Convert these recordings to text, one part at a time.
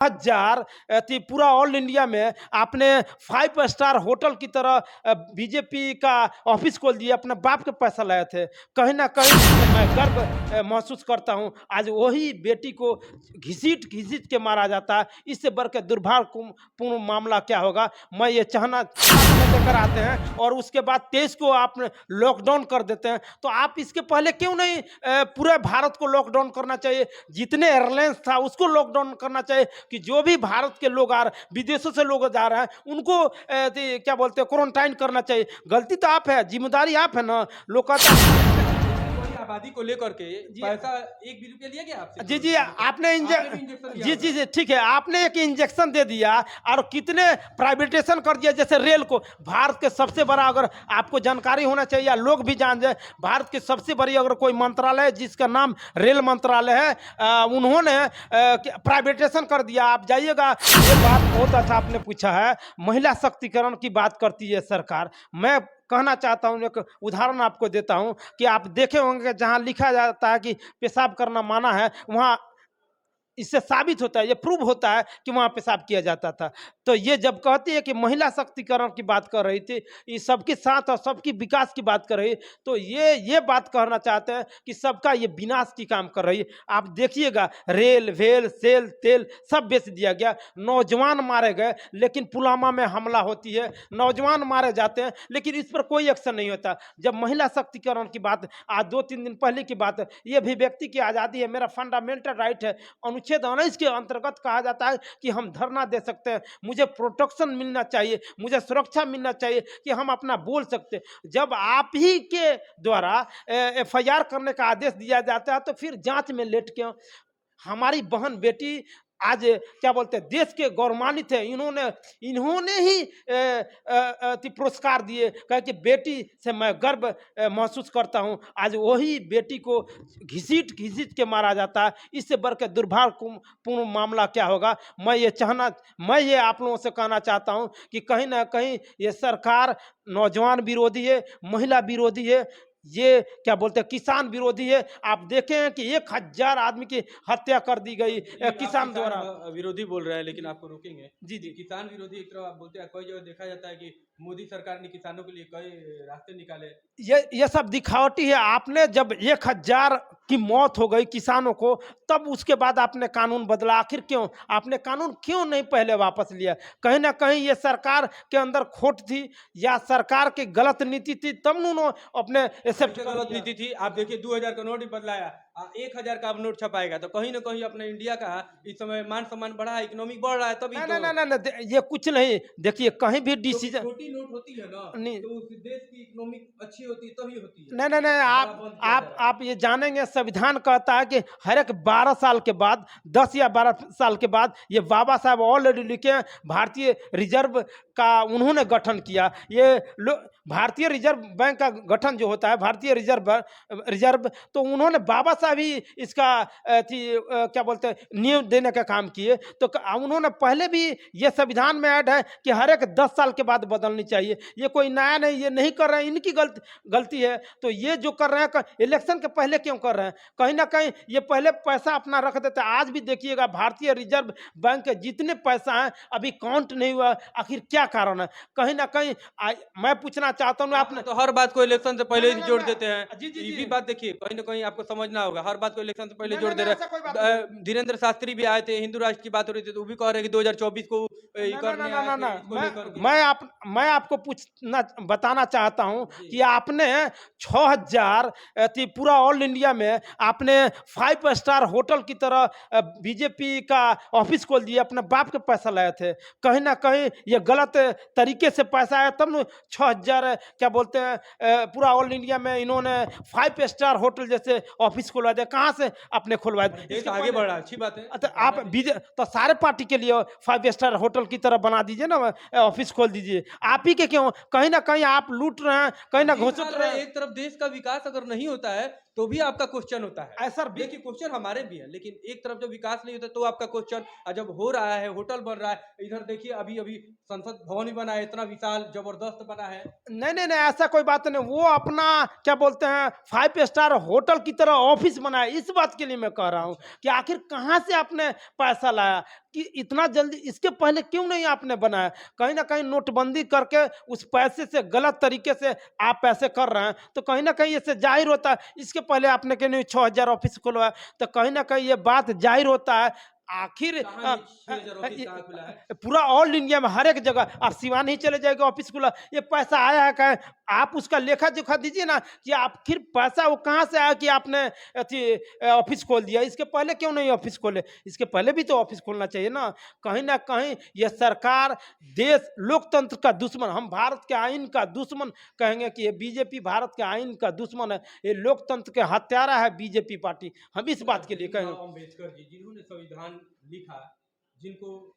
हजार पूरा all India में आपने 5 स्टार होटल की तरह बीजेपी का ऑफिस खोल दिया, अपने बाप के पैसा लाए थे। कहीं ना कहीं मैं गर्व महसूस करता हूं। आज वही बेटी को घिसीट घिसीट के मारा जाता है। इससे बढ़ के दुर्भाग्यपूर्ण मामला क्या होगा, मैं ये चाहना लेकर आते हैं और उसके बाद 23 को आप लॉकडाउन कर देते हैं। तो आप इसके पहले क्यों नहीं पूरे भारत को लॉकडाउन करना चाहिए? जितने एयरलाइंस था उसको लॉकडाउन करना चाहिए कि जो भी भारत के लोग आ रहे, विदेशों से लोग जा रहे हैं, उनको क्या बोलते हैं, क्वारंटाइन करना चाहिए। गलती तो आप है, जिम्मेदारी आप है ना। लोग कहते आबादी को लेकर के जी पैसा 1 भी रुपया लिया गया आपसे? जी जी आपने आपने भी इंजेक्शन लिया जी होगा। जी जी ठीक है, आपने एक इंजेक्शन दे दिया और कितने प्राइवेटेशन कर दिया। जैसे रेल को, भारत के सबसे बड़ा, अगर आपको जानकारी होना चाहिए या लोग भी जान जाए, भारत के सबसे बड़ी अगर कोई मंत्रालय है जिसका नाम रेल मंत्रालय है, उन्होंने प्राइवेटेशन कर दिया। आप जाइएगा, ये बात बहुत अच्छा आपने पूछा है। महिला शक्तिकरण की बात करती है सरकार। मैं कहना चाहता हूँ, एक उदाहरण आपको देता हूँ कि आप देखे होंगे जहाँ लिखा जाता है कि पेशाब करना माना है, वहाँ इससे साबित होता है, ये प्रूव होता है कि वहाँ पेशाब किया जाता था। तो ये जब कहती है कि महिला शक्तिकरण की बात कर रही थी, ये सबके साथ और सबकी विकास की बात कर रही है, तो ये बात कहना चाहते हैं कि सबका ये विनाश की काम कर रही है। आप देखिएगा, रेल वेल सेल तेल सब बेच दिया गया, नौजवान मारे गए, लेकिन पुलवामा में हमला होती है, नौजवान मारे जाते हैं, लेकिन इस पर कोई एक्शन नहीं होता। जब महिला शक्तिकरण की बात, आज 2-3 दिन पहले की बात है, ये अभिव्यक्ति की आज़ादी है, मेरा फंडामेंटल राइट है। अनुच्छेद 19 के अंतर्गत कहा जाता है कि हम धरना दे सकते हैं, मुझे प्रोटेक्शन मिलना चाहिए, मुझे सुरक्षा मिलना चाहिए कि हम अपना बोल सकते हैं। जब आप ही के द्वारा एफआईआर करने का आदेश दिया जाता है, तो फिर जांच में लेट क्यों? हमारी बहन बेटी आज क्या बोलते हैं, देश के गौरवान्वित है। इन्होंने ही पुरस्कार दिए, कहे कि बेटी से मैं गर्व महसूस करता हूं। आज वही बेटी को घिसीट घिसीट के मारा जाता है। इससे बढ़ के दुर्भाग्यपूर्ण मामला क्या होगा, मैं ये आप लोगों से कहना चाहता हूं कि कहीं ना कहीं ये सरकार नौजवान विरोधी है, महिला विरोधी है, ये क्या बोलते हैं, किसान विरोधी है। आप देखें हैं कि 1000 आदमी की हत्या कर दी गई किसान द्वारा। विरोधी बोल रहे हैं, लेकिन आपको रोकेंगे। जी जी किसान विरोधी एक तरफ आप बोलते हैं, कई जगह देखा जाता है कि मोदी सरकार ने किसानों के लिए कई रास्ते निकाले। ये सब दिखावटी है। आपने जब 1000 की मौत हो गई किसानों को, तब उसके बाद आपने कानून बदला। आखिर क्यों आपने कानून क्यों नहीं पहले वापस लिया? कहीं ना कहीं ये सरकार के अंदर खोट थी या सरकार की गलत नीति थी, तब उन्होंने अपने एक्सेप्ट कर गलत लिया। नीति थी। आप देखिए 2000 का नोट ही बदलाया, 1000 का अब नोट छपाएगा, तो कहीं ना कहीं अपने इंडिया का इस समय मान सम्मान बढ़ा है, इकोनॉमिक बढ़ रहा है, तभी ना तो। ना ना ना ना, ये कुछ नहीं। देखिए, कहीं भी तो डिसीजन छोटी नोट होती है ना, नहीं, तो उस देश की इकोनॉमिक अच्छी होती है, तभी होती है। नहीं नहीं नहीं, बड़ा बंद किया जा रहा है। आप ये जानेंगे, संविधान कहता है कि हर एक 12 साल के बाद, 10 या 12 साल के बाद, ये बाबा साहब ऑलरेडी लिखे हैं, भारतीय रिजर्व का उन्होंने गठन किया। भारतीय रिजर्व बैंक का गठन जो होता है, भारतीय रिजर्व, तो उन्होंने बाबा साहब ही इसका क्या बोलते हैं, नियम देने का काम किए। तो उन्होंने पहले भी ये संविधान में ऐड है कि हर एक 10 साल के बाद बदलनी चाहिए। ये कोई नया नहीं, ये नहीं कर रहे हैं, इनकी गलती है। तो ये जो कर रहे हैं, इलेक्शन के पहले क्यों कर रहे हैं? कहीं ना कहीं ये पहले पैसा अपना रख देते हैं। आज भी देखिएगा, भारतीय रिजर्व बैंक के जितने पैसा है अभी काउंट नहीं हुआ। आखिर क्या कारण है? कहीं ना कहीं मैं पूछना चाहता हूँ, आपने तो हर बात को इलेक्शन से पहले ही जोड़ देते हैं। जी जी ये जी, भी बात देखिए, कहीं ना कहीं आपको समझना होगा, हर बात को इलेक्शन से पहले नहीं जोड़ नहीं दे नहीं, रहे ऐसा कोई बात हैं। नहीं। धीरेन्द्र शास्त्री भी आए थे, हिंदू राष्ट्र की बात हो रही थी, तो वो भी कह रहे हैं कि 2024 को ये ना ना ना करने ना आए ना थे, ना, इसको लेकर के। मैं आपको पूछना बताना चाहता हूं जी। कि आपने 6000 पूरा ऑल इंडिया में आपने 5 स्टार होटल की तरह बीजेपी का ऑफिस खोल दिया, अपने बाप के पैसा लाए थे। कहीं ना कहीं ये गलत तरीके से पैसा आया, तब न 6000 क्या बोलते हैं पूरा ऑल इंडिया में इन्होंने 5 स्टार होटल जैसे ऑफिस खुलवा दिया। कहाँ से आपने खुलवाया? देश इसके आगे पहले बढ़ रहा है, अच्छी बात है। तो आप तो सारे पार्टी के लिए 5 स्टार होटल की तरह बना दीजिए ना, ऑफिस खोल दीजिए। आप ही के क्यों? कहीं ना कहीं आप लूट रहे हैं, कहीं ना घुसट रहे हैं। एक तरफ देश का विकास अगर नहीं होता है, तो भी आपका क्वेश्चन होता है। ऐसा देखिए, क्वेश्चन हमारे भी है, लेकिन एक तरफ जब विकास नहीं होता तो आपका क्वेश्चन, जब हो रहा है, होटल बन रहा है, इधर देखिए अभी अभी संसद भवन ही बना है, इतना विशाल जबरदस्त बना है। नहीं नहीं नहीं, ऐसा कोई बात नहीं। वो अपना क्या बोलते हैं 5 स्टार होटल की तरह ऑफिस बनाया। इस बात के लिए मैं कह रहा हूं कि आखिर कहां से आपने पैसा लाया, कि इतना जल्दी इसके पहले क्यों नहीं आपने बनाया? कहीं ना कहीं नोटबंदी करके उस पैसे से गलत तरीके से आप पैसे कर रहे हैं, तो कहीं ना कहीं इससे जाहिर होता है। इसके पहले आपने क्यों नहीं 6,000 ऑफिस खुलवाया? तो कहीं ना कहीं ये बात जाहिर होता है। आखिर कहाँ ये 6,000 ऑफिस कहाँ खुला है? पूरा ऑल इंडिया में हर एक जगह आप सिवान ही चले जाएगा ऑफिस खुला, ये पैसा आया है कहाँ? आप उसका लेखा जोखा दीजिए ना कि आखिर पैसा वो कहाँ से आया कि आपने अथी ऑफिस खोल दिया। इसके पहले क्यों नहीं ऑफिस खोले? इसके पहले भी तो ऑफिस खोलना चाहिए ना कहीं ये सरकार देश लोकतंत्र का दुश्मन, हम भारत के आइन का दुश्मन कहेंगे कि ये बीजेपी भारत के आइन का दुश्मन है, ये लोकतंत्र के हत्यारा है बीजेपी पार्टी। हम इस बात के लिए कहेंगे। भीमराव अम्बेडकर जी जिन्होंने संविधान लिखा, जिनको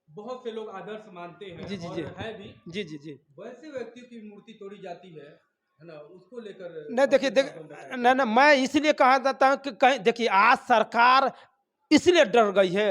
बहुत से लोग आदर्श मानते हैं जी जी और जी है भी, जी जी जी वैसे व्यक्तियों की मूर्ति तोड़ी जाती है ना, उसको लेकर नहीं देखिए कांग्रेस देख का बंद है। नहीं नहीं, मैं इसलिए कहा जाता हूँ कि कहीं देखिए आज सरकार इसलिए डर गई है।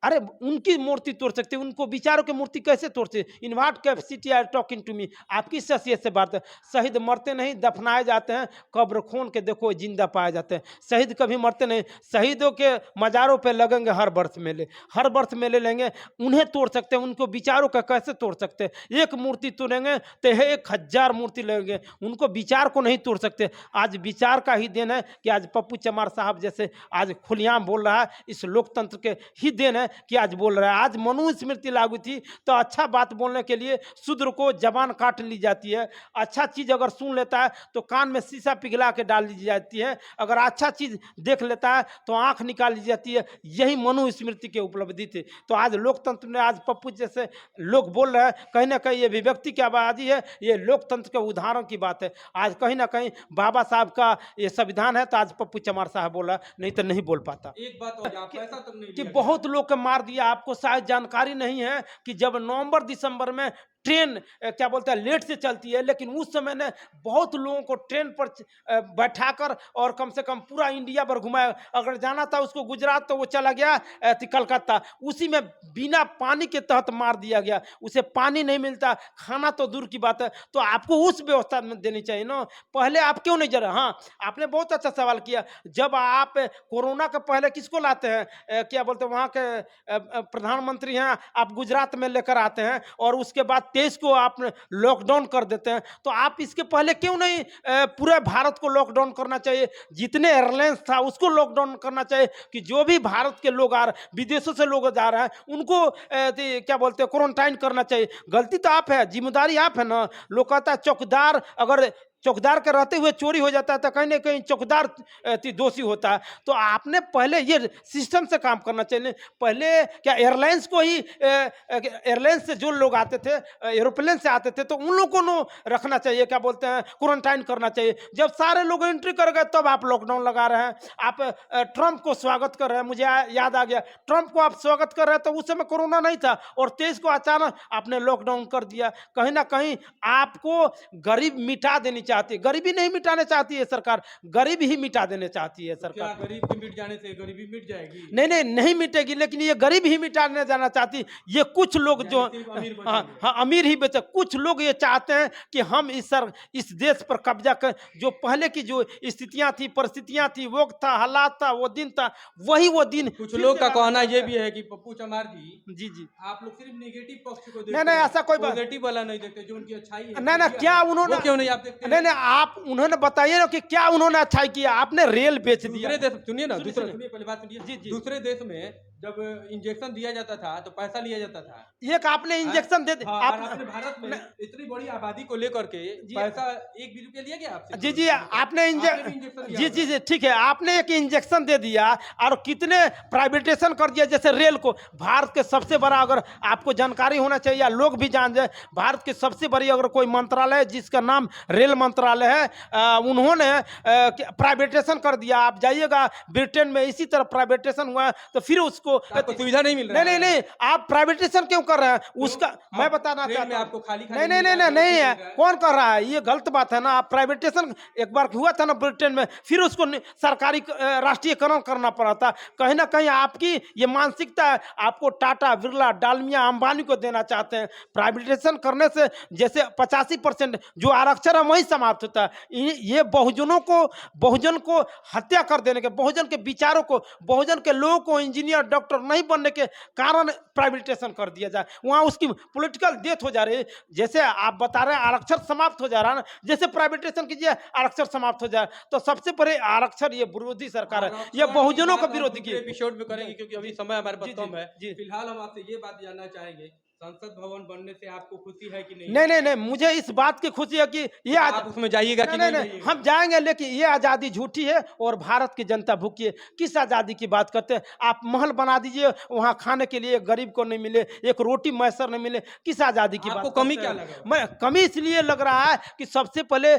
अरे उनकी मूर्ति तोड़ सकते, उनको विचारों की मूर्ति कैसे तोड़ते? In what capacity are talking to me? आपकी शख्सियत से बात है। शहीद मरते नहीं, दफनाए जाते हैं, कब्र खोन के देखो जिंदा पाए जाते हैं। शहीद कभी मरते नहीं। शहीदों के मज़ारों पे लगेंगे हर वर्ष मेले, हर वर्ष मेले लेंगे। उन्हें तोड़ सकते हैं, उनको विचारों का कैसे तोड़ सकते हैं? एक मूर्ति तोड़ेंगे तो 1,000 मूर्ति लगेंगे, उनको विचार को नहीं तोड़ सकते। आज विचार का ही देन है कि आज पप्पू चमार साहब जैसे आज खुलेआम बोल रहा है, इस लोकतंत्र के ही देन है कि आज बोल रहा है। आज मनुस्मृति लागू थी तो अच्छा बात बोलने के लिए शूद्र को जबान काट ली जाती है। अच्छा चीज अगर सुन लेता है तो कान में शीशा पिघला के डाल दी जाती है। अगर अच्छा चीज देख लेता है तो आंख निकाल ली जाती है। यही मनुस्मृति की उपलब्धि थी। तो आज लोकतंत्र में आज पप्पू जैसे लोग बोल रहे हैं, कहीं ना कहीं ये अभिव्यक्ति की आबादी है, ये लोकतंत्र के उदाहरण की बात है। आज कहीं ना कहीं बाबा साहब का ये संविधान है तो आज पप्पू चमार साहब बोला, नहीं तो नहीं बोल पाता। एक बात और, आप पैसा तक नहीं कि लिया बहुत लोग को मार दिया। आपको शायद जानकारी नहीं है कि जब नवंबर दिसंबर में ट्रेन क्या बोलते हैं लेट से चलती है, लेकिन उस समय ने बहुत लोगों को ट्रेन पर बैठाकर और कम से कम पूरा इंडिया भर घुमाया। अगर जाना था उसको गुजरात तो वो चला गया कलकत्ता, उसी में बिना पानी के तहत मार दिया गया। उसे पानी नहीं मिलता, खाना तो दूर की बात है। तो आपको उस व्यवस्था में देनी चाहिए ना। पहले आप क्यों नहीं जरा? हाँ, आपने बहुत अच्छा सवाल किया। जब आप कोरोना के पहले किसको लाते हैं, क्या बोलते हैं वहाँ के प्रधानमंत्री हैं, आप गुजरात में लेकर आते हैं और उसके बाद 23 को आप लॉकडाउन कर देते हैं। तो आप इसके पहले क्यों नहीं पूरे भारत को लॉकडाउन करना चाहिए? जितने एयरलाइंस था उसको लॉकडाउन करना चाहिए कि जो भी भारत के लोग आ रहे, विदेशों से लोग जा रहे हैं, उनको क्या बोलते हैं क्वारंटाइन करना चाहिए। गलती तो आप है, जिम्मेदारी आप है ना। लोग कहता है चौकीदार, अगर चौकीदार के रहते हुए चोरी हो जाता है तो कहीं ना कहीं चौकीदार दोषी होता है। तो आपने पहले ये सिस्टम से काम करना चाहिए। पहले क्या एयरलाइंस को ही एयरलाइंस से जो लोग आते थे, एरोप्लेन से आते थे, तो उन लोगों को रखना चाहिए, क्या बोलते हैं क्वारंटाइन करना चाहिए। जब सारे लोग एंट्री कर गए तब आप लॉकडाउन लगा रहे हैं। आप ट्रंप को स्वागत कर रहे हैं। मुझे याद आ गया, ट्रंप को आप स्वागत कर रहे हैं तो उस समय कोरोना नहीं था और 23 को अचानक आपने लॉकडाउन कर दिया। कहीं ना कहीं आपको गरीब मिटा देनी चाहती है। गरीबी नहीं मिटाने चाहती है सरकार, गरीब ही मिटा देने चाहती है क्या सरकार। गरीब के मिट जाने से गरीबी मिट जाएगी? नहीं मिटेगी, लेकिन ये गरीब ही मिटाने जाना चाहती। ये कुछ लोग जो सिर्फ अमीर हाँ बचेंगे। हाँ अमीर ही बचे। कुछ लोग ये चाहते हैं कि हम इस देश पर कब्जा कर, जो पहले की जो स्थितियां थी, परिस्थितियां थी, वक्त था, हालात था, वो दिन था, वही वो दिन कुछ फिर लोग से का वापस कहना आ ये जाए। भी है कि पप्पू चमार जी, जी जी आप लोग सिर्फ नेगेटिव पक्ष को देखते नहीं, नहीं, हैं, ऐसा कोई बात- पॉजिटिव वाला नहीं देखते, जो उनकी अच्छाई है, नहीं, नहीं, खूबियां क्या हैं, उन्होंने- वो क्यों नहीं आप देखते नहीं हैं? नहीं आप उन्होंने बताइए ना कि क्या उन्होंने अच्छा किया। आपने रेल बेच दिया। दूसरे देश, सुनिए ना, सुनिए, दूसरे सुनिए। सुनिए, पहले बात सुनिए। जी, जी। दूसरे देश में जब इंजेक्शन दिया जाता था तो पैसा लिया जाता था। एक आपने इंजेक्शन दे हाँ, आप और अपने भारत में नहीं, इतनी बड़ी आबादी को लेकर के जी। पैसा 1 भी रुपया लिया गया आपसे? जी जी आपने भी इंजेक्शन दिया जी जी होगा। जी ठीक है, आपने एक इंजेक्शन दे दिया और कितने प्राइवेटेशन कर दिया। जैसे रेल को, भारत के सबसे बड़ा, अगर आपको जानकारी होना चाहिए या लोग भी जान जाए, भारत के सबसे बड़ी अगर कोई मंत्रालय है जिसका नाम रेल मंत्रालय है, उन्होंने प्राइवेटेशन कर दिया। आप जाइएगा ब्रिटेन में इसी तरह प्राइवेटेशन हुआ है, तो फिर उसको आपको सुविधा नहीं मिल रहा नहीं है? नहीं नहीं आप प्राइवेटेशन क्यों कर रहे हैं उसका मैं आप बताना ट्रेन में चाहता हूं। आपको खाली नहीं मिल नहीं रहा नहीं नहीं है, है, मिल रहा है। कौन कर रहा है? ये गलत बात है ना। आप प्राइवेटेशन एक बार हुआ था ना ब्रिटेन में, फिर उसको सरकारी राष्ट्रीयकरण करना पड़ा था। कहीं ना कहीं आपकी ये मानसिकता है, आपको टाटा, बिरला, डालमिया, अंबानी को देना चाहते हैं। प्राइवेटेशन करने से जैसे 85% जो आरक्षण है वही समाप्त होता है। ये बहुजन को हत्या कर देने के, बहुजन के विचारों को, बहुजन के लोगों को, इंजीनियर, डॉक्टर डॉक्टर नहीं बनने के कारण प्राइवेटाइजेशन कर दिया जाए, वहाँ उसकी पॉलिटिकल डेथ हो जा रही है। जैसे आप बता रहे हैं आरक्षण समाप्त हो जा रहा है ना, जैसे प्राइवेटाइजेशन कीजिए आरक्षण समाप्त हो जाए। तो सबसे पहले आरक्षण ये विरोधी सरकार है, ये बहुजनों का विरोधी की एपिसोड में करेंगे क्योंकि अभी समय हमारे पास जी, कम है। जी। फिलहाल हम आपसे ये बात जानना चाहेंगे, संसद भवन बनने से आपको खुशी है कि नहीं? नहीं नहीं नहीं, मुझे इस बात की खुशी है कि ये आप उसमें जाइएगा कि नहीं नहीं, जाइएगा? हम जाएंगे, लेकिन ये आज़ादी झूठी है और भारत की जनता भूखी है। किस आज़ादी की बात करते हैं आप? महल बना दीजिए, वहाँ खाने के लिए गरीब को नहीं मिले, एक रोटी मैसर नहीं मिले, किस आज़ादी की आपको बात कमी करते हैं? क्या लगा? मैं कमी इसलिए लग रहा है कि सबसे पहले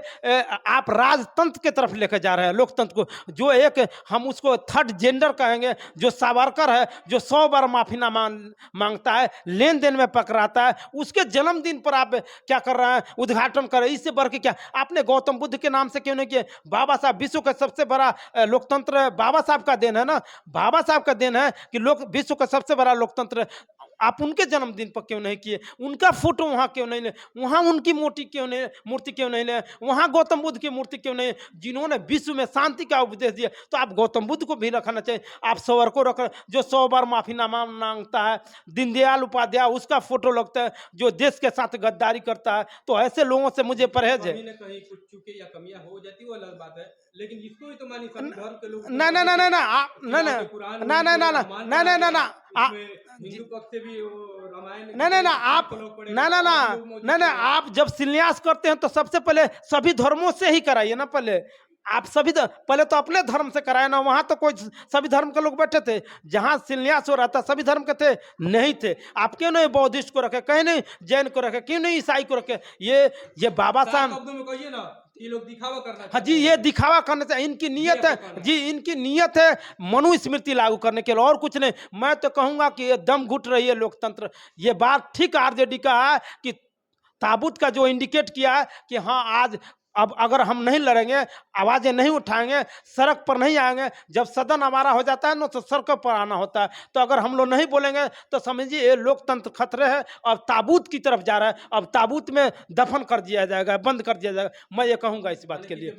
आप राजतंत्र के तरफ लेकर जा रहे हैं, लोकतंत्र को। जो एक हम उसको थर्ड जेंडर कहेंगे, जो सावरकर है, जो 100 बार माफीना मांगता है, लेन देन में पकड़ाता है, उसके जन्मदिन पर आप क्या कर रहे हैं? उद्घाटन कर रहे हैं। इससे बढ़ के क्या आपने गौतम बुद्ध के नाम से क्यों नहीं किया? बाबा साहब विश्व का सबसे बड़ा लोकतंत्र बाबा साहब का देन है ना, बाबा साहब का देन है कि लोग विश्व का सबसे बड़ा लोकतंत्र। आप उनके जन्मदिन पर क्यों नहीं किए? उनका फोटो वहां क्यों नहीं ले? वहां उनकी मूर्ति क्यों नहीं ले? वहां गौतम बुद्ध की मूर्ति क्यों नहीं, जिन्होंने विश्व में शांति का उपदेश दिया? तो आप गौतम बुद्ध को भी रखना चाहिए। आप सवर को रख, जो 100 बार माफीनामा मांगता है, दीनदयाल उपाध्याय उसका फोटो लगता है, जो देश के साथ गद्दारी करता है। तो ऐसे लोगों से मुझे परहेज है। कहीं ना कहीं कुछ चूके या कमियां हो जाती वो अलग बात है, लेकिन इसको भी तो मानी सभी धर्म के लोग। ना ना ना ना ना आप ना ना ना ना ना ना ना ना ना ना हिंदू पक्ष से भी वो रामायण ना ना ना आप ना ना ना ना ना आप जब शिलान्यास करते हैं तो सबसे पहले सभी धर्मों से ही कराइए ना। पहले आप पहले तो अपने धर्म से कराए ना। वहां तो कोई सभी धर्म के लोग बैठे थे, जहां शिलान्यास हो रहा था सभी धर्म के थे नहीं थे? आप क्यों नहीं बौद्धिस्ट को रखे, कहीं नहीं जैन को रखे, क्यों नहीं ईसाई को रखे? ये बाबा साहब शब्दों में कहिए ना, ये लोग दिखावा करना हाँ जी, ये दिखावा करने से इनकी नीयत है जी, इनकी नीयत है मनुस्मृति लागू करने के लिए, और कुछ नहीं। मैं तो कहूंगा कि ये दम घुट रही है लोकतंत्र। ये बात ठीक आरजेडी का है कि ताबूत का जो इंडिकेट किया है कि हाँ आज अब अगर हम नहीं लड़ेंगे, आवाजें नहीं उठाएंगे, सड़क पर नहीं आएंगे, जब सदन हमारा हो जाता है ना तो सड़क पर आना होता है। तो अगर हम लोग नहीं बोलेंगे तो समझिए ये लोकतंत्र खतरे है और ताबूत की तरफ जा रहा है। अब ताबूत में दफन कर दिया जाएगा, बंद कर दिया जाएगा। मैं ये कहूंगा इस बात के लिए।